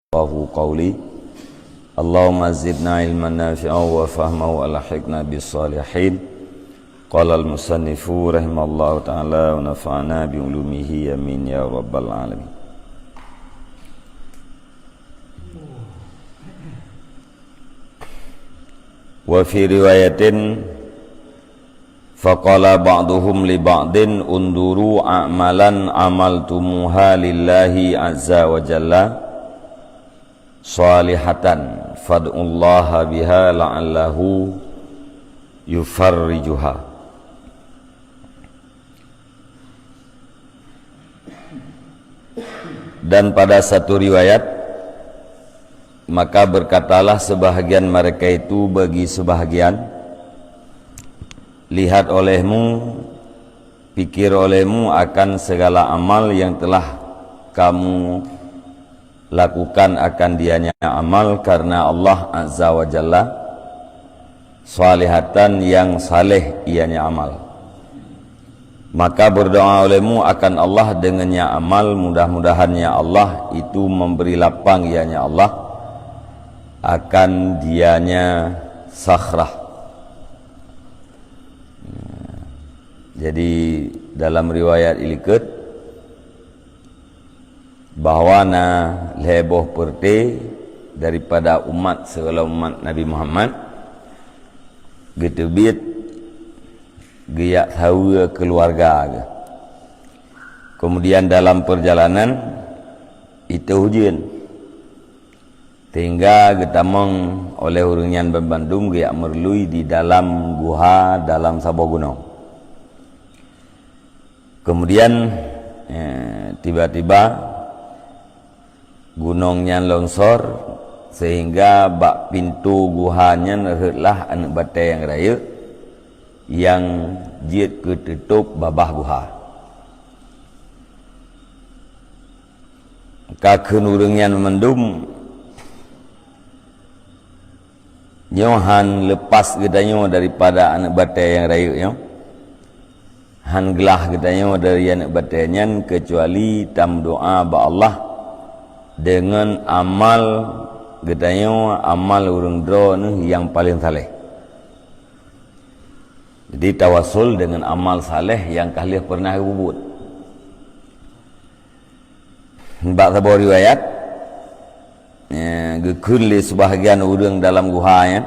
Allahu qawli Allahumma zidna ilman nafi'an wa fahman wa alhiqna bis salihin. Qala al-musannifu rahimallahu ta'ala wa nafa'ana bi ulumihi amin ya rabbal alamin. Wa fi riwayatin faqala ba'duhum li ba'din unduru a'malan amaltumuha lillahi azza wa jalla salihatan fad'ullaha biha la'allahu yufarrijuha. Dan pada satu riwayat, maka berkatalah sebahagian mereka itu bagi sebahagian, lihat olehmu, pikir olehmu akan segala amal yang telah kamu lakukan akan dianya amal karena Allah azza wa jalla, salihatan yang saleh ianya amal. Maka berdoa olehmu akan Allah dengannya amal, mudah-mudahannya Allah itu memberi lapang ianya Allah akan dianya sakhrah. Jadi dalam riwayat ilikut bahwa na leboh perte daripada umat segala umat Nabi Muhammad getebit geyak tahu keluarga. Kemudian dalam perjalanan itu hujan, sehingga getamong oleh urungan Bandung geyak merlui di dalam guha dalam sebuah gunung. Kemudian tiba-tiba gunungnya longsor sehingga bak pintu guhanya nerlah anak batai yang raya yang jid ketutup babah guha. Maka kenurungnya mendum nyohan lepas gedanya daripada anak batai yang raya ya. Han gelah gedanya dari anak batainya kecuali tam doa ba Allah dengan amal gedanya amal urang drone yang paling saleh. Jadi tawasul dengan amal saleh yang kalian pernah buat. Bak sebuah riwayat gekulli sebahagian urang dalam guhanya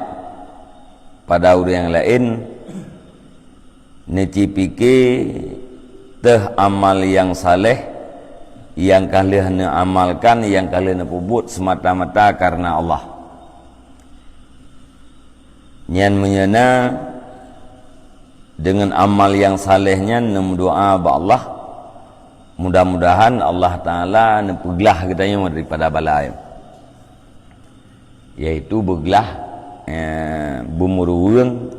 pada urang yang lain necipike teh amal yang saleh yang kalian amalkan, yang kalian buat semata-mata karena Allah. Nyan menyana dengan amal yang salehnya nem doa ba Allah, mudah-mudahan Allah Ta'ala nepeglah katanya daripada balai, yaitu beglah bumuruang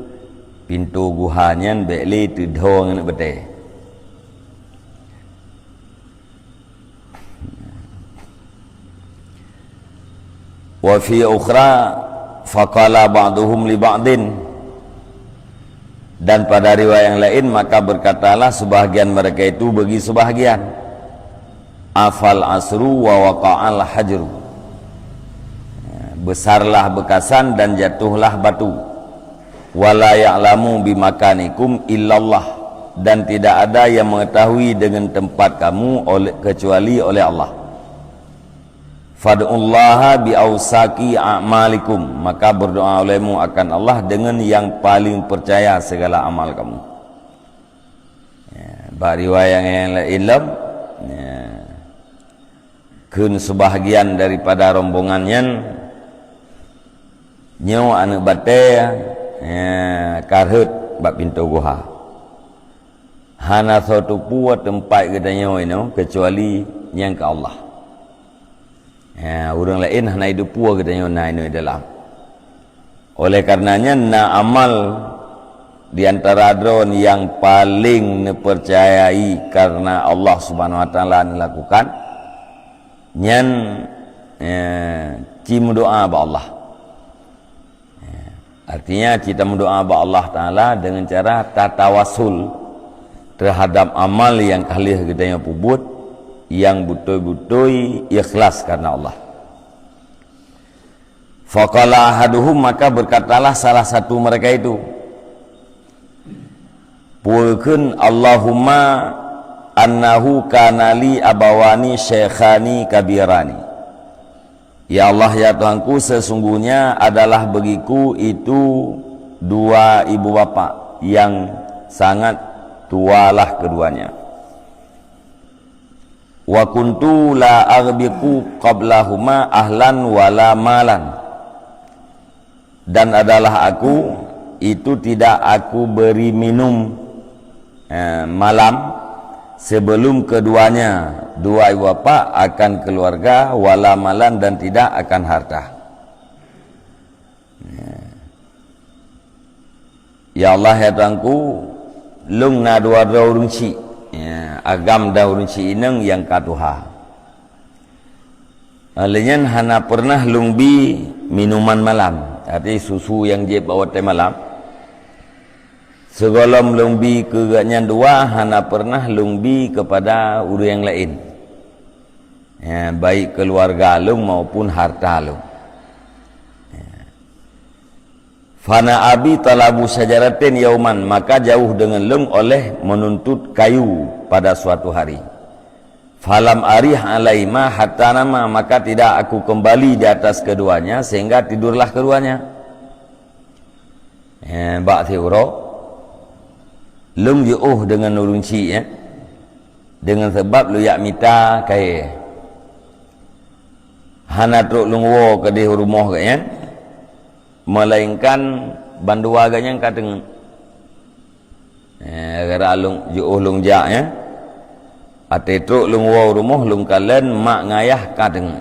pintu guhanya beli tidong nak betul. Wa fi ukhra faqala ba'duhum li ba'din, dan pada riwayat yang lain maka berkatalah sebahagian mereka itu bagi sebahagian, afal asru wa waqa'al hajru, besarlah bekasan dan jatuhlah batu, wala ya'lamu bimakanikum illallah, dan tidak ada yang mengetahui dengan tempat kamu kecuali oleh Allah. Fad'ullaha bi'ausaki a'malikum, maka berdoa olehmu akan Allah dengan yang paling percaya segala amal kamu. Riwayat yang lain kun sebahagian daripada rombongannya nyaw anak batai karhut bak pintu guha. Hana satu puat tempat katanya ini kecuali yang ke Allah. Orang lain hana hidup puas katanya na ini dalam. Oleh karenanya na amal di antara drone yang paling dipercayai karena Allah Subhanahu wa taala melakukan nyan cim doa ba Allah. Artinya kita mendoa ba Allah Ta'ala dengan cara tatawasul terhadap amal yang kalian kita yang buat, yang betul-betul ikhlas karena Allah. Faqala ahaduhum, maka berkatalah salah satu mereka itu, puekeun Allahumma annahu kana li abawani syekhani kabirani. Ya Allah ya Tuhanku, sesungguhnya adalah bagiku itu dua ibu bapa yang sangat tualah keduanya. Wa kuntu la aghbiqu qablahuma ahlan wala malan. Dan adalah aku itu tidak aku beri minum malam sebelum keduanya, dua ibu bapa, akan keluarga, wala malan, dan tidak akan harta. Ya Allah ya Tuhanku, lung na dua urung ci agam da urung ci ineng yang katuha. Alenyan hana pernah lungbi minuman malam, arti susu yang je bawa teh malam. Segolom lungbi keganyan dua, hana pernah lungbi kepada orang yang lain, baik keluarga lung maupun harta lung. Fana abi talabu syajaratin yauman, maka jauh dengan lung oleh menuntut kayu pada suatu hari. Falam arih alaima hatta nama, maka tidak aku kembali di atas keduanya sehingga tidurlah keduanya. Bak thiuro lung jauh dengan nurunci dengan sebab lu yak mita kai hana truk lung wo ke di rumah kan, melainkan bandua ganya kadang gara lung jauh lung jak ate truk lung wo rumah lung kalen mak ngayah kadang.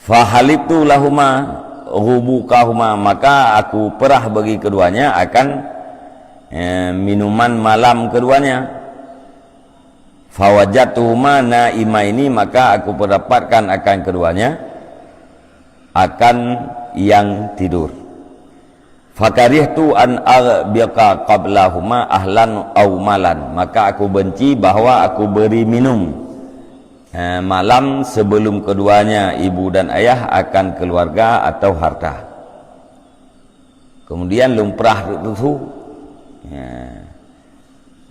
Fahalibtu lahuma hubukahuma, maka aku perah bagi keduanya akan minuman malam keduanya. Fawajatuhuma naimaini, maka aku mendapatkan akan keduanya akan yang tidur. Fakarihtu an aghbiqa qablahuma ahlan aw malan, maka aku benci bahwa aku beri minum malam sebelum keduanya, ibu dan ayah, akan keluarga atau harta. Kemudian lumprah susu,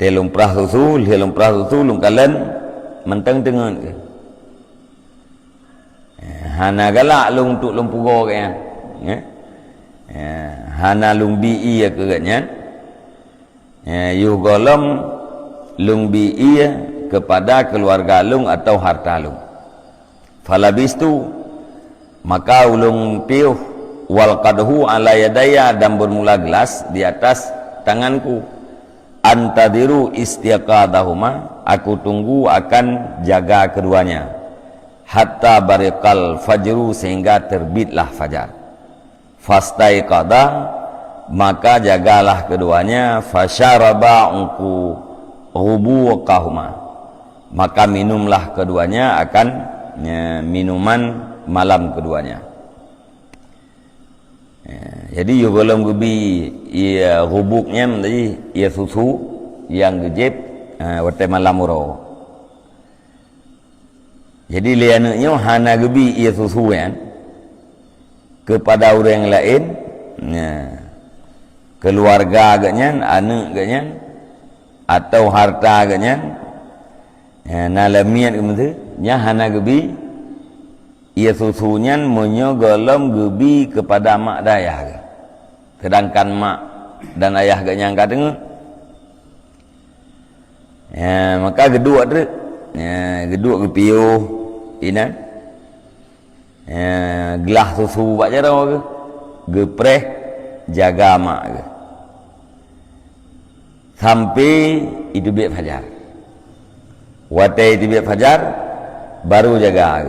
lumprah susu lum kalen menteng dengan hana galak lung tuk lum pugo kan, hana lung bi ya kegatnya, yu golom lung bi kepada keluarga lung atau harta lung. Falabistu, maka ulung piuh wal qadhu ala yadaya, dan bermula gelas di atas tanganku. Antadiru istiqadahuma, aku tunggu akan jaga keduanya. Hatta bariqal fajru, sehingga terbitlah fajar. Fastaiqada, maka jagalah keduanya. Fasyaraba unku hubuqahuma, maka minumlah keduanya akan minuman malam keduanya. Jadi yugolom gubi ia hubuknya menjadi ia susu yang gejep wate malam uro. Jadi liannya hana gubi ia susu kan kepada orang lain, keluarga agaknya, anak agaknya, atau harta agaknya, nalamian kemudian nya hana gebi ia susunya menyogolom gebi kepada mak dan ayah, sedangkan mak dan ayah gak nyangka dengar, maka gedua tu gedua kepiuh ina gelah susu buat cara ke gepreh jaga mak ke sampai itu biak fajar. Watai tibik fajar baru jaga,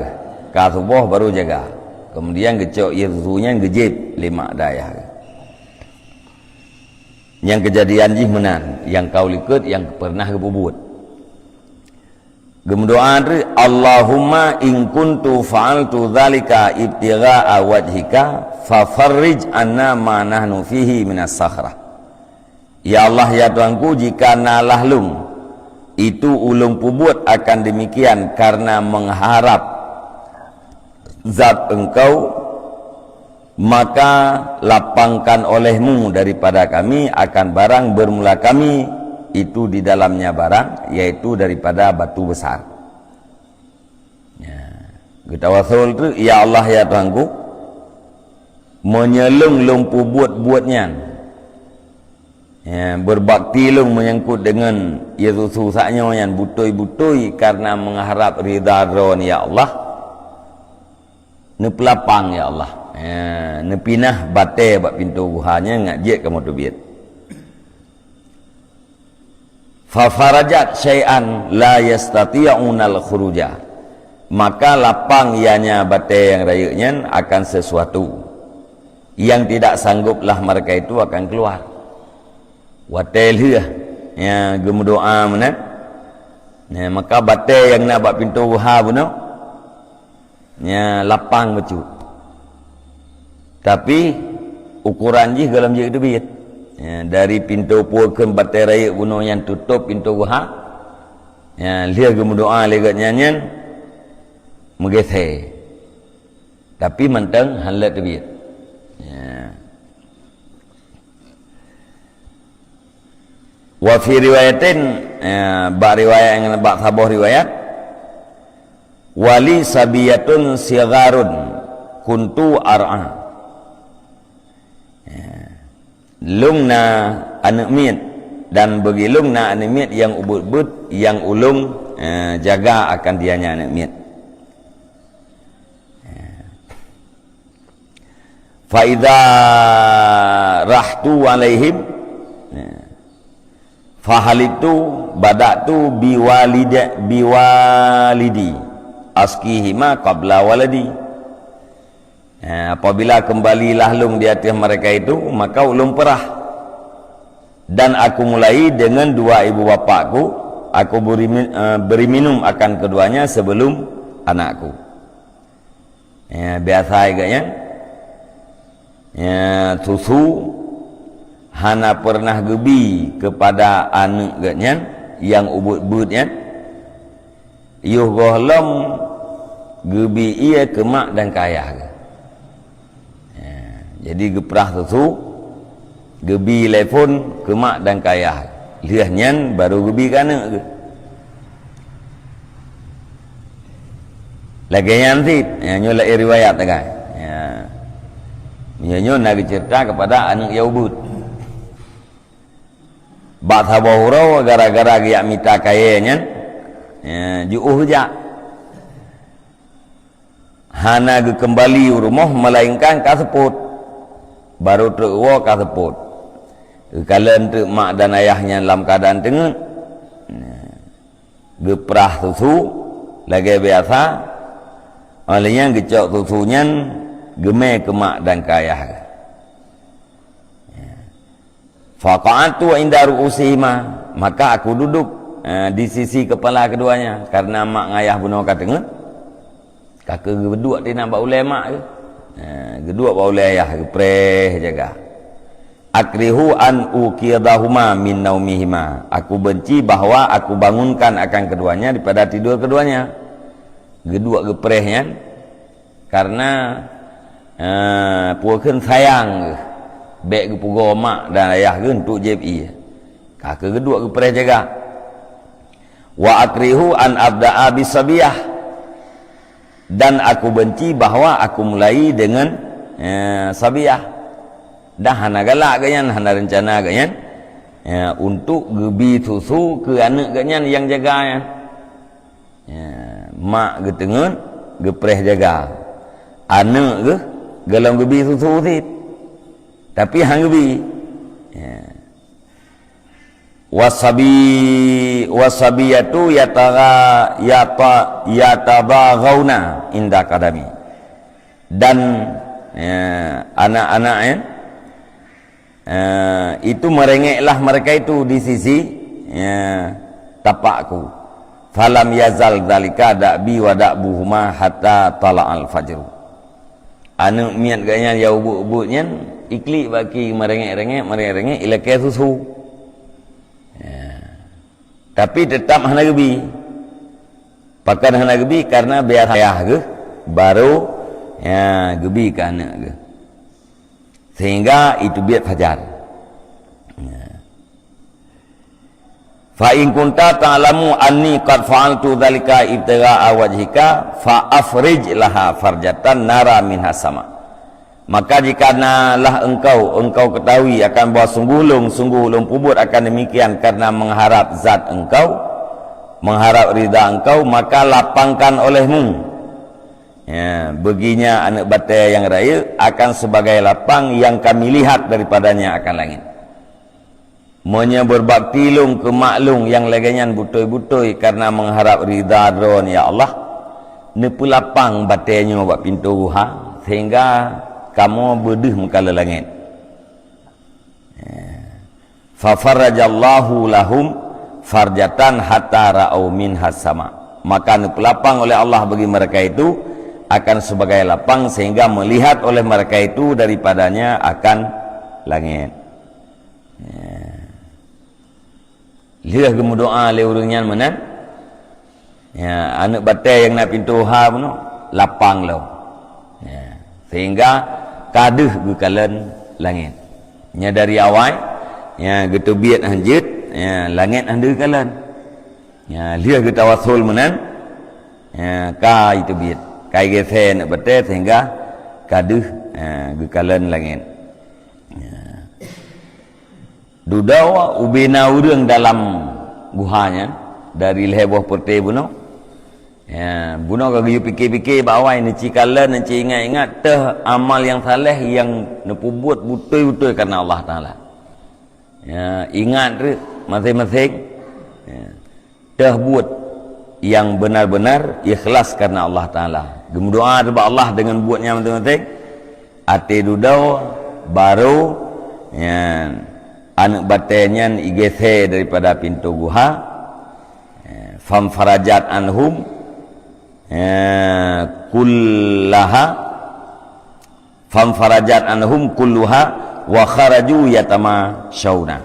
ka subuh baru jaga. Kemudian gecok ia susunya gejib lima dayah. Yang kejadian jih menan, yang kau likut, yang pernah kebubut. Gemdoa tu Allahumma in kuntu fa'altu dzalika ibtigha'a wajhika fafarrij anna ma nahnu fihi minas sakhrah. Ya Allah ya Tuhanku, jika nalah lung itu ulung pubut akan demikian karena mengharap zat engkau, maka lapangkan olehmu daripada kami akan barang bermula kami, itu di dalamnya barang, yaitu daripada batu besar. Kita wasul tu, ya Allah ya Tuhanku, menyelung lumpuh buat-buatnya, berbakti lung menyangkut dengan Yesus susahnya yang butoi-butoi karena mengharap ridha ron ya Allah, nepelapang ya Allah, nepinah batai bak pintu guhanya ngajak kamu tu biat. Fa farajat syai'an la yastati'unal khuruja, maka lapang ianya batai yang rayaknya akan sesuatu yang tidak sangguplah mereka itu akan keluar. Watai liah ya gemudoa mana, maka batai yang nak bak pintu guha pun ya lapang becu, tapi ukuran je dalam je itu biat. Dari pintu puakan batai raya gunung yang tutup pintu guha, lihat gemudoa legat nyanyian menggethe, tapi mentang halat biat. Wa fi riwayatin, bak riwayat yang bak sabuh riwayat, wali sabiyatun sigharun kuntu ar'a, lungna anak miat, dan bagi lungna anak miat yang ubud-ubud yang ulung jaga akan dianya anak miat. Fa idza rahtu alaihim fahalitu badatu biwalidi askihima qabla waladi. Apabila kembali lahlung di atas mereka itu, maka ulung perah, dan aku mulai dengan dua ibu bapakku, aku beri minum akan keduanya sebelum anakku. Biasa agaknya susu hana pernah gebi kepada anak agaknya yang ubud-ubudnya, yuh gohlom gebi ia ke mak dan ke ayah ke. Jadi geprah susu gebi telefon ke mak dan ke ayah, lihatnya baru gebi ke anak ke. Lagi nanti nyola riwayat kan, nyonya nak cerita kepada anak Yaubud. Bak sabahurau gara-gara dia minta kayanya, juuh je. Hana ge kembali rumah melainkan kaseput, baru terwa kaseput. Kalau untuk mak dan ayahnya dalam keadaan tengah, geprah susu lagi biasa, olehnya gecok susunya gemeh ke mak dan ke ayah. Faqa'atu inda ru'usihima, maka aku duduk di sisi kepala keduanya, karena mak ngayah bunuh kat tengah. Kakak berdua dia nampak ulai mak ke, kedua bau ulai ayah gepreh jaga. Akrihu an uqidahuma min naumihima, aku benci bahawa aku bangunkan akan keduanya daripada tidur keduanya. Kedua geprehnya karena puakan sayang baik ke pugo mak dan ayah ke untuk JPI. Kakak kedua gepreh jaga. Wa akrihu an abda'a bisabiyah, dan aku benci bahawa aku mulai dengan sabiyah. Dah hana galak ganyan, hana rencana ganyan, untuk gebi susu ke anak ganyan yang jaga. Mak ke tengah gepreh jaga, anak ke galang gebi susu sit, tapi hang gebi. Wasabiyatu yatabaghauna inda kadami, dan anak-anaknya itu merengeklah mereka itu di sisi tapakku. Falam yazal dzalika da'bi wa da'buhuma hatta tala'al fajr. Anak miat ganya ya ubud-ubudnya iklik bagi merengek ilakai susu. Tapi tetap hana gebi. Pakan hana gebi karena biar ayah ke baru ya gebi ke anak ke, sehingga itu biat fajar. Fa in kunta ta'lamu anni qad fa'altu dzalika ibtigha'a wajhika fa afrij laha farjatan nara minha sama. Maka jika lah engkau ketahui akan bahawa sungguh ulung pubut akan demikian karena mengharap zat engkau, mengharap ridha engkau, maka lapangkan olehmu, ya, baginya anak batai yang raya akan sebagai lapang yang kami lihat daripadanya akan langit. Monya berbakti lung ke maklung yang leganyan butoi-butoi karena mengharap ridha dron ya Allah, nepu lapang batainya buat pintu ruha sehingga kamu berdeh mengkala langit. Fa farajallahu lahum farjatan hatta ra'au minhas sama. Maka nepu lapang oleh Allah bagi mereka itu akan sebagai lapang sehingga melihat oleh mereka itu daripadanya akan langit. Lihat kamu doa le urangnya mana? Ya, anak batai yang nak pintu ha pun lapang lo. Ya, sehingga kaduh bekalan langit. Nya dari awal ya gitu biat hanjut, ya langit handu kalan. Ya, lihat kita wasul mana? Ya, ka itu biat. Kai gese nak batai sehingga kaduh bekalan langit. Dudawa ubina urang dalam guhanya dari lebuh putih bunuh. Ya, bunuh kagak fikir-fikir bahawa ini cikalan nanti ingat-ingat teh amal yang saleh yang nepu buat betul-betul karena Allah Taala. Ya, ingat tu masing-masing ya, teh buat yang benar-benar ikhlas karena Allah Taala. Berdoa kepada Allah dengan buatnya masing-masing. Ati dudawa baru ya anak batainya igese daripada pintu guha, fam farajat anhum kullaha, fam farajat anhum kulluha wa kharaju yatama syauna.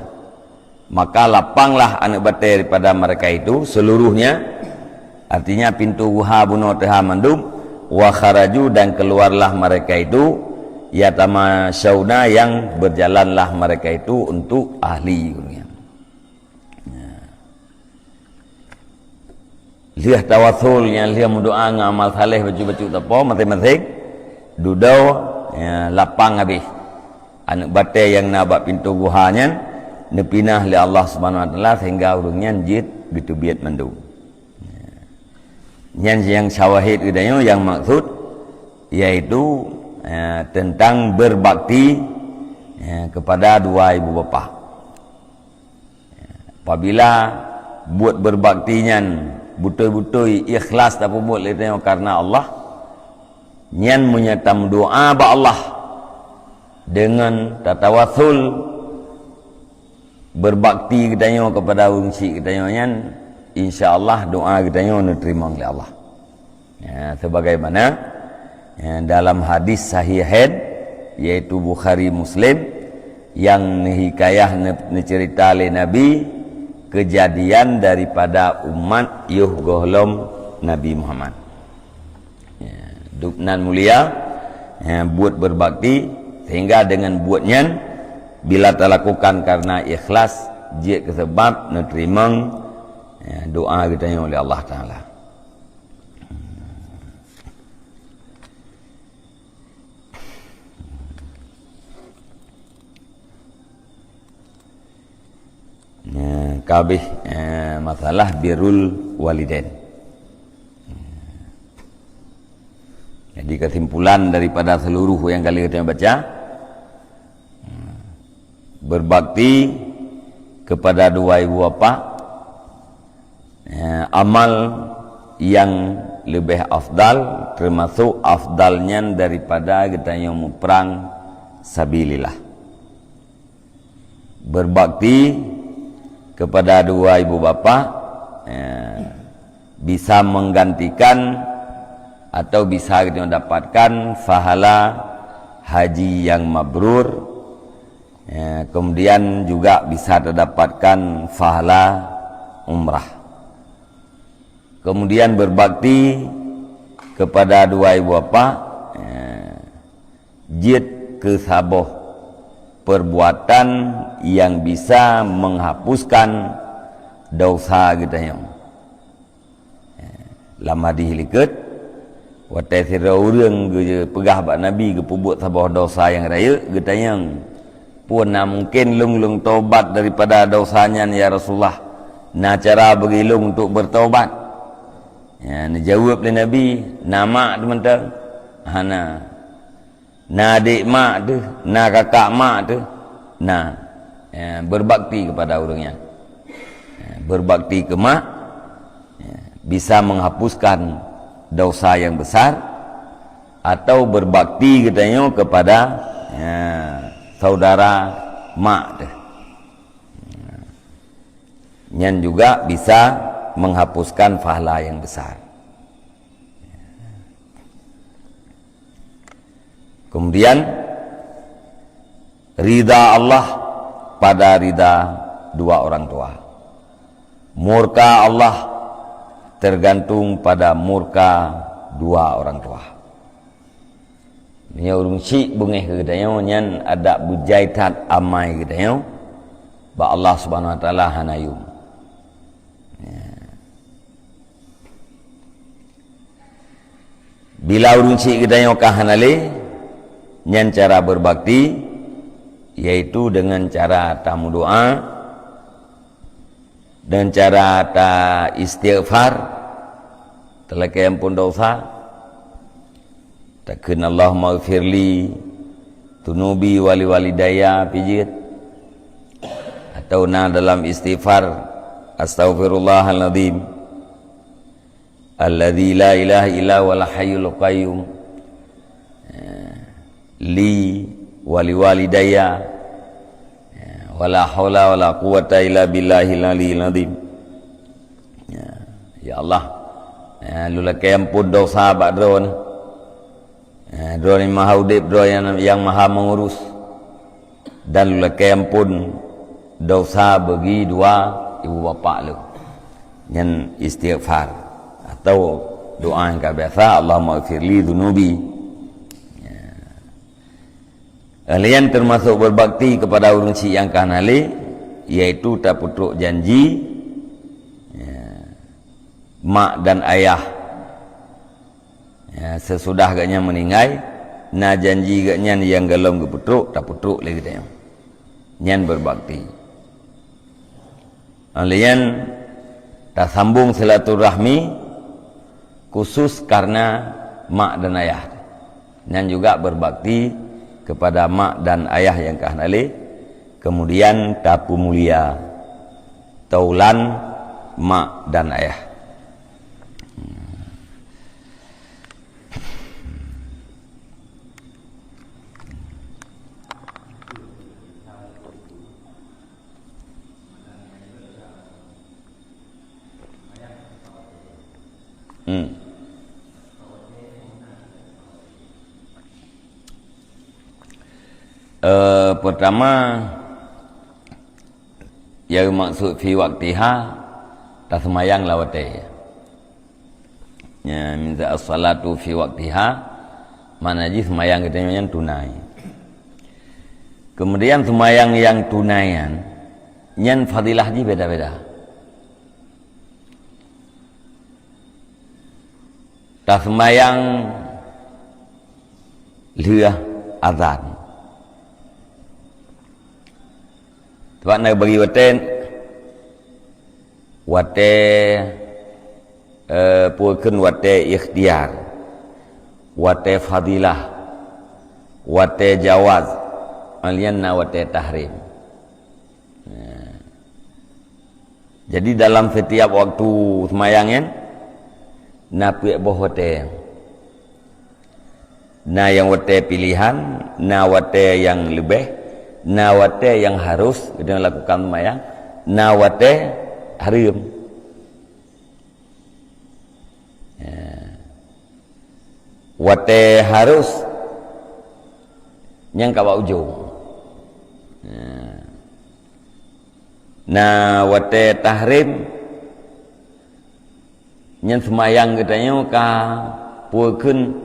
Maka lapanglah anak batai daripada mereka itu seluruhnya, artinya pintu guha bunuh teha mandum, wa kharaju dan keluarlah mereka itu yatama syauna yang berjalanlah mereka itu untuk ahli. Lihat tawasulnya, lihat mendoa ngamal saleh baju-baju apa masing-masing dudau ya, lapang habis. Anak batai yang nak buat pintu guhanya nepinah li Allah Subhanahu wa taala sehingga urungnya jid gitu biat mandu. Yang syawahid idanya yang maksud yaitu tentang berbakti kepada dua ibu bapa. Apabila buat berbaktinya betul-betul ikhlas tak buat tengok karena Allah, nyan menyatam doa ba Allah dengan tatawasul berbakti katanya kepada ungsi katanya nyan, insyaallah doa katanya diterima oleh Allah. Ya, sebagaimana dalam hadis sahihain yaitu Bukhari Muslim yang hikayah cerita oleh Nabi kejadian daripada umat yuh golom Nabi Muhammad. Duknan mulia buat berbakti sehingga dengan buatnya bila terlakukan karena ikhlas dia kesebab nerima doa kita oleh Allah Taala. Kabeh masalah birrul walidain. Jadi kesimpulan daripada seluruh yang kali kita baca, berbakti kepada dua ibu bapa amal yang lebih afdal, termasuk afdalnya daripada kita yang perang sabilillah. Berbakti kepada dua ibu bapa bisa menggantikan atau bisa kita mendapatkan pahala haji yang mabrur, kemudian juga bisa terdapatkan pahala umrah. Kemudian berbakti kepada dua ibu bapa jid kesaboh perbuatan yang bisa menghapuskan dosa kita yang lama dihilikat watai sira urang ge pegah bak nabi ge pubut sabah dosa yang raya kita yang pun mungkin lung tobat daripada dosanya ya Rasulullah. Nah cara begilung untuk bertobat. Ya, ni jawab oleh Nabi, nama teman-teman. Hana. Na adik mak tu, na kakak mak tu. Nah, ya, berbakti kepada orangnya. Ya, berbakti ke mak ya, bisa menghapuskan dosa yang besar atau berbakti katanya kepada ya, saudara mak tu. Yang juga bisa menghapuskan pahala yang besar. Kemudian ridha Allah pada ridha dua orang tua. Murka Allah tergantung pada murka dua orang tua. Ini urung syik bungeh kedanya nyan ada bujaitat amai kedanya ba Allah Subhanahu wa taala hanayum. Bila urung cik kita yang kahanale nyan cara berbakti yaitu dengan cara tamu doa dan cara ta istighfar telekai ampun dosa takun Allahumma ighfirli tunubi wali walidaya pijit atau na dalam istighfar astaghfirullahaladzim alladzi la ilaha illa wal hayyul qayyum li wali walidayya wala haula wala quwata illa billahil aliyil azim. Ya Allah, lulakai ampun dosa bak drone. Drone yang maha udip, drone yang maha mengurus. Dan lulakai ampun dosa bagi dua ibu bapa lu. Yang istighfar atau doa yang biasa, Allahumma ighfirli dhunubi. Kalian termasuk berbakti kepada orang cik yang kanale, yaitu tak putruk janji mak dan ayah sesudah agaknya meninggal, na janji agaknya yang galom ke putruk tak putruk lagi dia nyan berbakti. Kalian tak sambung silaturahmi khusus karena mak dan ayah, nyan juga berbakti kepada mak dan ayah yang kahnale. Kemudian tapu mulia taulan mak dan ayah. Pertama yang maksud fi waktiha tak semayang lawate ya minta as-salatu fi waktiha mana ji semayang kita yang tunai. Kemudian semayang yang tunaian nyan fadilah ji beda-beda. Tak semayang liah azan sebab nak bagi wate puakeun wate ikhtiar, wate fadilah, wate jawaz, alian na wate tahrim. Jadi dalam setiap waktu semayangnya na puak boh wate, na yang wate pilihan, na wate yang lebih, nawate yang harus kita lakukan semayang, nawate harim. Wate harus yang kawa ujung. Nawate tahrim yang semayang katanya ka puakeun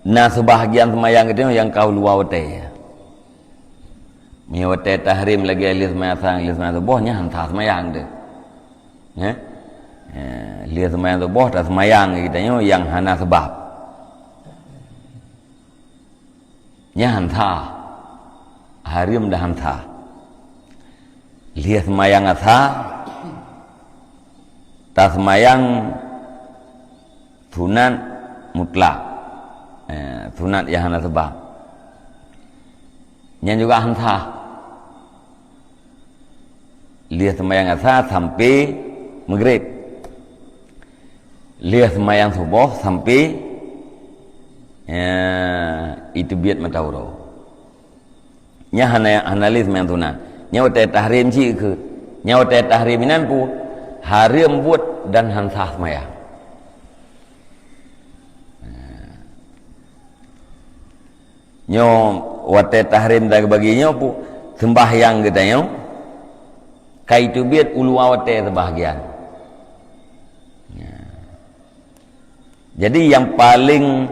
Nah sebahagian semayang itu yang kau luar wate. Mia wate tahrim lagi alis semayang tu bohnya hantar semayang tu. Ya. Lihat semayang tu boh tak semayang kita yang hana sebab. Nya hantar. Harim dah hantar. Lihat semayang asa. Tak semayang sunat mutlak. Sunat yang hana sebab. Nya juga hantar. Lihat semayang asa sampai maghrib. Lihat semayang subuh sampai itu biat matawro. Nya hana lihat semayang sunat. Nya wate tahrim ci ke. Nya wate tahrim inan pu harim buat dan hansah semayang. Nyo wate tahrim dah baginya pu sembahyang kita nyo. Kai tu biat ulu wate sebahagian. Jadi yang paling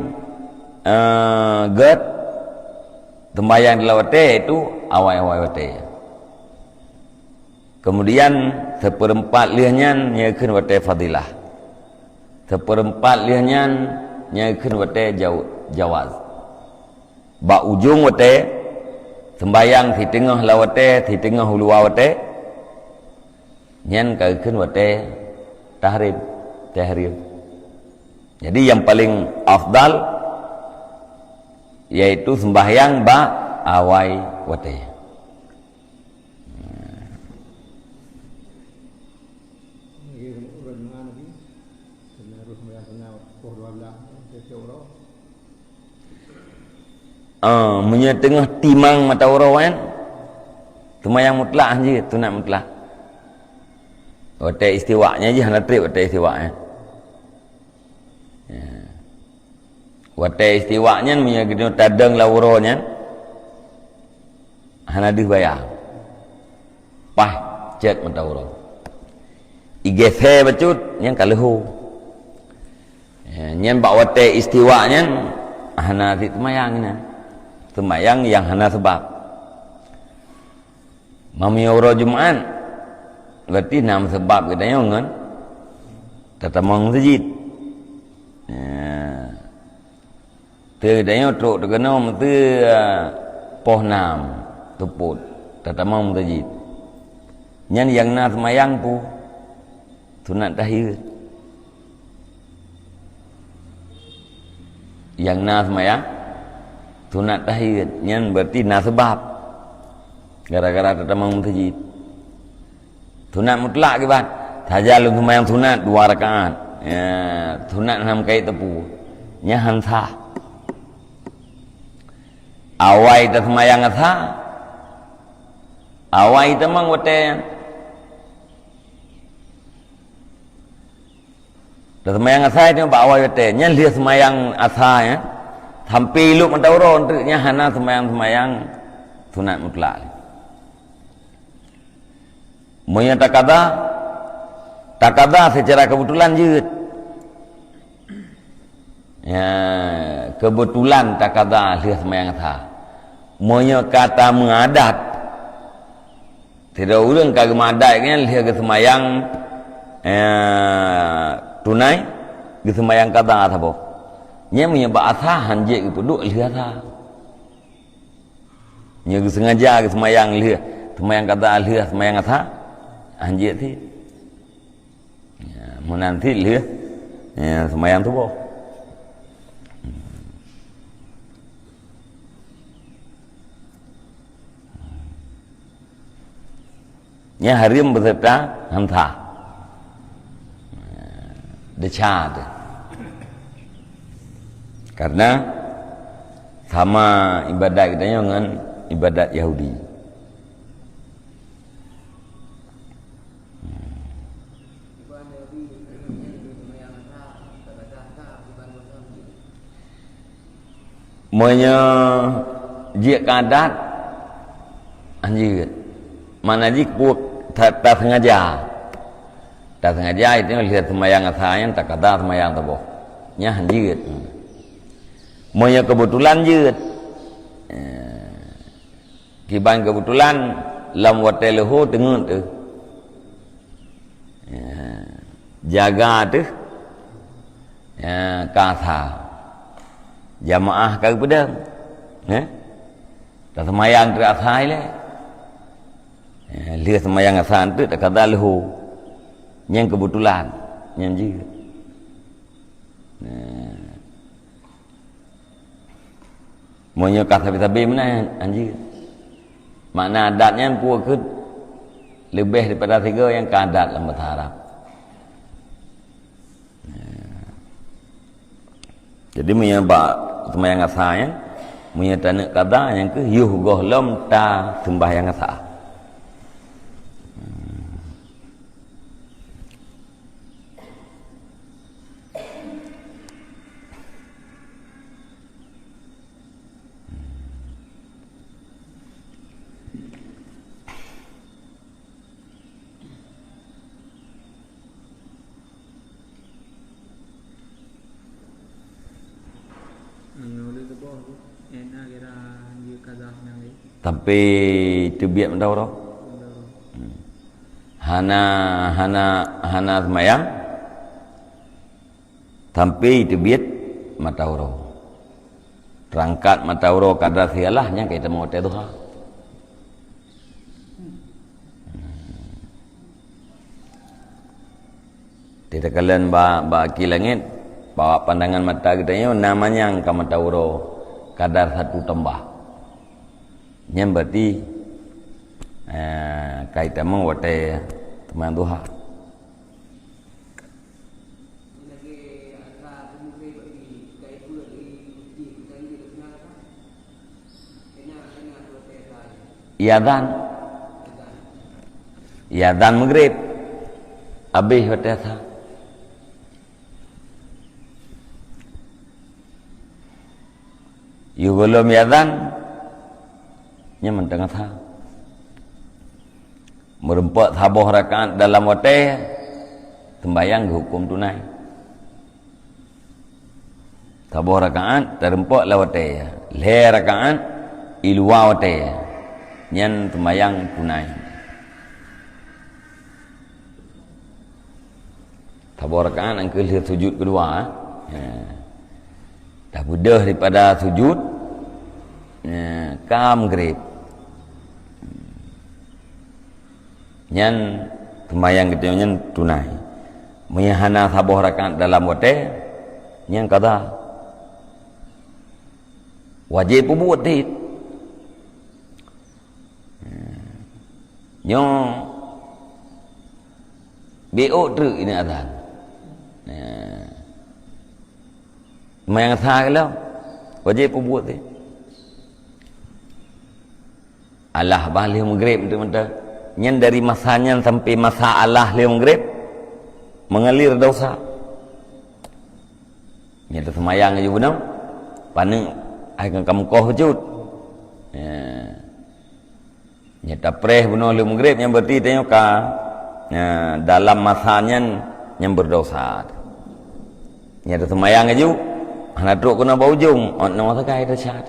get sembahyang di lawate itu awal-awal wate. Kemudian seperempat liahnya nyakeun wate fadilah. Seperempat liahnya nyakeun wate jawaz. Ba ujung wate sembahyang di tengah lawate, di tengah hulu wate. Nyan kakeun wate tahrim. Jadi yang paling afdal yaitu sembahyang ba awai wate. Punya tengah timang mata orang kan semayang mutlak je, tunat mutlak. Wate istiwa'nya je hana trip wate istiwa'nya. Wate istiwa'nya punya gitu tadang lawronya hana dibayar. Pah cek mata orang. Igese bacut yang kalehu. Nyen bak wate istiwa'nya hana ti semayangnya. Semayang yang hana sebab. Mamiura Jumat berarti 6 sebab kita ngan tatamang masjid. Tu dia truk terkena mesti poh 6 tuput tatamang masjid. Nyan yang na semayang pu sunat tahiyat. Yang na semayang sunat tahiyat. Nyan berarti na sebab. Gara-gara tatamang masjid. Sunat mutlak ke bat. Tajalun semayang sunat 2 rakaat. Sunat 6 kait tepu. Nya hansah. Awai ta semayang asa. Awai ta mang wate. Ta semayang asa itu ba awai wate. Nya dia semayang asa ya. Sampai lu mentawro untuknya hana semayang sunat mutlak. Monya takada secara kebetulan je. Ya, kebetulan takada lihat semayang asa. Monya kata mengadat. Tidak ulang kagak mengadat kan lihat ke semayang tunai ke semayang kada apa. Nya punya bahasa hanjek itu duk lihat ha. Nya sengaja ke semayang lihat, semayang kata lihat semayang asa hanjek ti. Ya, menanti lihat ya semayang tu boh. Nya harim beserta hanta. Decad. Karena sama ibadat kita dengan ibadat Yahudi. Monya jik kadat anjir. Mana jik buat tak sengaja. Tak sengaja itu lihat semayang asanya tak kata semayang taboh. Nya anjir. Monya kebetulan je kiban kebetulan lam wate leho tengok tu jaga tu kasa jamaah kau pedang tak semayang tu asal le lihat semayang asal tu tak kata leho yang kebetulan yang je monya kasa tabi mana anjir makna adatnya puak ke lebih daripada 3 yang keadat dalam bahasa Arab. Jadi punya bak sembahyang asal punya tanah kata yang ke yuh gohlom ta sembahyang asal. Tapi terbiak mentau roh. Hana semayang. Tapi terbiak matau roh. Terangkat matau roh kadar sialahnya kita mau hotel duha. Tidak kalian baki langit bawa pandangan mata kita ni namanya angka matau roh kadar 1 tambah. Yang berarti kaitan mengwate teman duha. Iadzan maghrib habis wate sa. Yugolom iadzan nya mentengah sa merempat sabuh rakaat dalam wate sembahyang hukum tunai sabuh rakaat terempat la wate le rakaat ilwa wate nyen sembahyang tunai sabuh rakaat angka lihat sujud kedua dah budah daripada sujud kam grip nyan sembahyang kita nyan tunai menyahana sabuh rakaat dalam wate nyan kata wajib buat dit nyo bo tru ini azan sembahyang sa kalau wajib buat dit Allah balik maghrib tu mentah nyen dari masanya sampai masa Allah le maghrib mengalir dosa nyata semayang aja benar paning ai kamu koh jut nyata preh benar le maghrib yang berarti tengok ka dalam masanya yang berdosa nyata semayang aja anak truk kena bau ujung on nama sakai dah syat.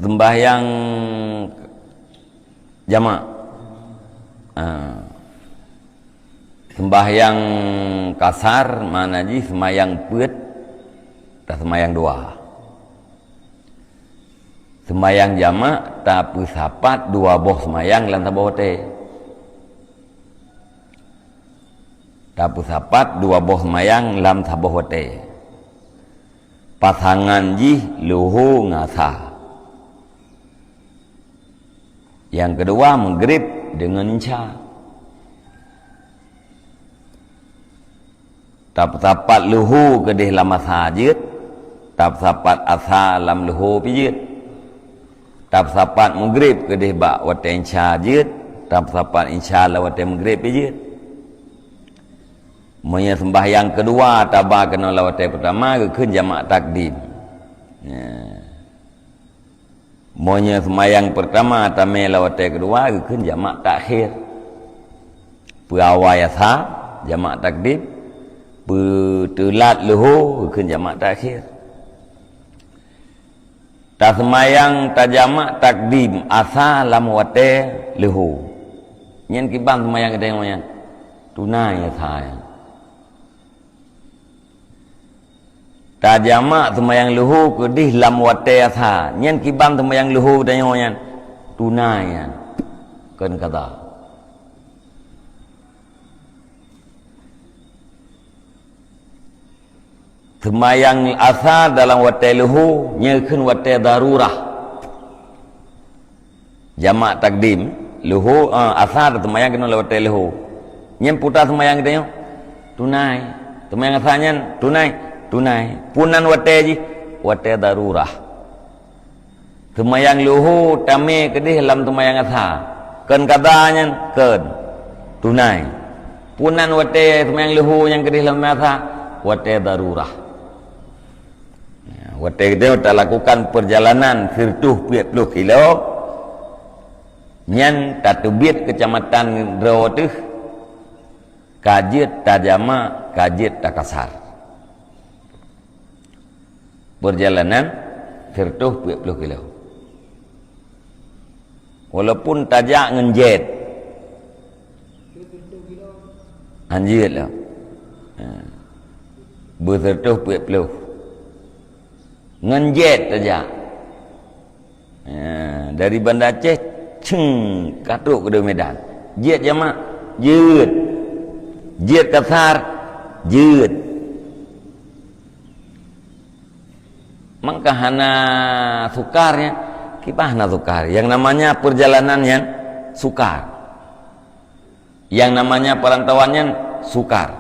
Sembahyang jamak sembahyang kasar mana ji sembahyang peut tak sembahyang dua sembahyang jamak tapi sapat dua boh sembahyang lan taboh te tapi sapat dua boh sembahyang lam taboh te pasangan ji luhu ngasah. Yang kedua maghrib dengan isya. Tap-tapat luhu kedih lama sajid, tap-tapat asa lam luhu pijit. Tap-tapat maghrib kedih bak wate isya jid, tap-tapat isya la wate maghrib pijit. Monya sembahyang kedua tabah kena la wate pertama ke jamak takdim. Monya semayang pertama tamai lawat kedua keun jamak takhir. Awal asar jamak takdim, telat luhur keun jamak takhir. Tak semayang tak jamak takdim asar lam wate luhur. Nyen kibang semayang kita yang tunai asar. Tak jamak semayang luhur kedih lam wate asar. Nyen kibang semayang luhur dan yang tunai kan kata. Semayang asar dalam wate luhur nyekeun wate darurah. Jamak takdim luhur asar semayang kena wate luhur. Nyen putar semayang kita tunai. Semayang asarnya tunai. Punan wate ji wate darurah. Semayang luhur tame kedih dalam semayang asar. Keun katanya keun tunai. Punan wate semayang luhur yang kedih dalam asar wate darurah. Waktu itu kita lakukan perjalanan 120 kilo nyan Tatubit kecamatan Rawatuh Kajit Tajama Kajit Takasar. Perjalanan 120 kilo. Walaupun tajak ngenjet anjir lah. Ber-120 ngenjet saja dari Banda Aceh katuk ke Medan jet jamak jet kasar jet maka hana sukarnya kipahna sukar yang namanya perjalanannya sukar yang namanya perantauannya sukar